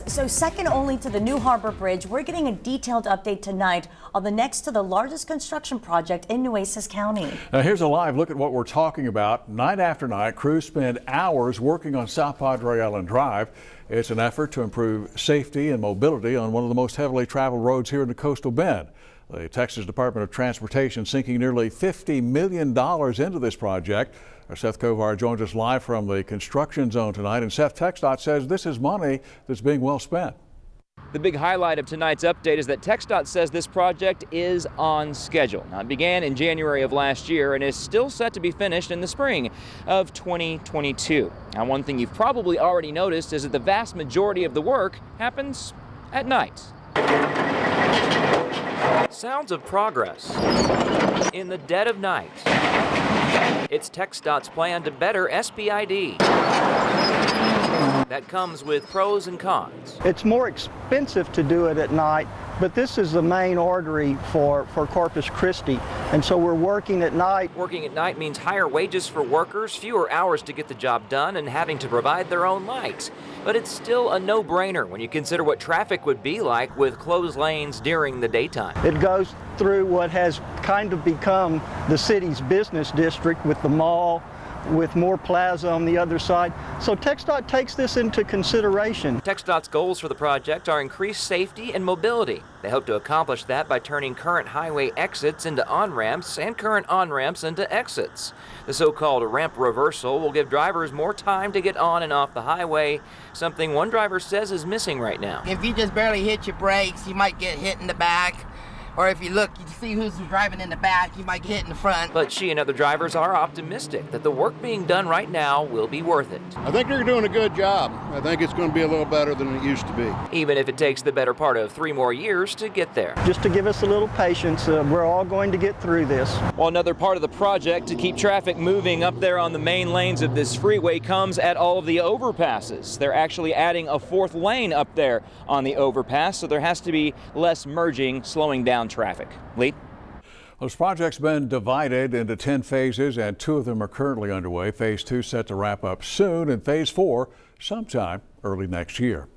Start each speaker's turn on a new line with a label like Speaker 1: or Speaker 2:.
Speaker 1: So second only to the New Harbor Bridge, we're getting a detailed update tonight on the next to the largest construction project in Nueces County.
Speaker 2: Now here's a live look at what we're talking about. Night after night, crews spend hours working on South Padre Island Drive. It's an effort to improve safety and mobility on one of the most heavily traveled roads here in the coastal bend. The Texas Department of Transportation sinking nearly $50 million into this project. Our Seth Kovar joins us live from the construction zone tonight, and Seth, TxDOT says this is money that's being well spent.
Speaker 3: The big highlight of tonight's update is that TxDOT says this project is on schedule. Now, it began in January of last year and is still set to be finished in the spring of 2022. Now, one thing you've probably already noticed is that the vast majority of the work happens at night. Sounds of progress in the dead of night. It's TxDOT's plan to better SPID. That comes with pros and cons.
Speaker 4: It's more expensive to do it at night, but this is the main artery for Corpus Christi, and so we're working at night.
Speaker 3: Working at night means higher wages for workers, fewer hours to get the job done, and having to provide their own lights. But it's still a no-brainer when you consider what traffic would be like with closed lanes during the daytime.
Speaker 4: It goes through what has kind of become the city's business district with the mall, with more plaza on the other side. So TxDOT takes this into consideration.
Speaker 3: TxDOT's goals for the project are increased safety and mobility. They hope to accomplish that by turning current highway exits into on-ramps and current on-ramps into exits. The so-called ramp reversal will give drivers more time to get on and off the highway, something one driver says is missing right now.
Speaker 5: If you just barely hit your brakes, you might get hit in the back. Or if you look, you see who's driving in the back, you might get hit in the front.
Speaker 3: But she and other drivers are optimistic that the work being done right now will be worth it.
Speaker 6: I think they're doing a good job. I think it's going to be a little better than it used to be.
Speaker 3: Even if it takes the better part of 3 more years to get there.
Speaker 4: Just to give us a little patience, we're all going to get through this.
Speaker 3: Well, another part of the project to keep traffic moving up there on the main lanes of this freeway comes at all of the overpasses. They're actually adding a 4th lane up there on the overpass, so there has to be less merging, slowing down traffic. Lee?
Speaker 2: Well, this project's been divided into 10 phases, and 2 of them are currently underway. Phase 2 set to wrap up soon, and Phase 4 sometime early next year.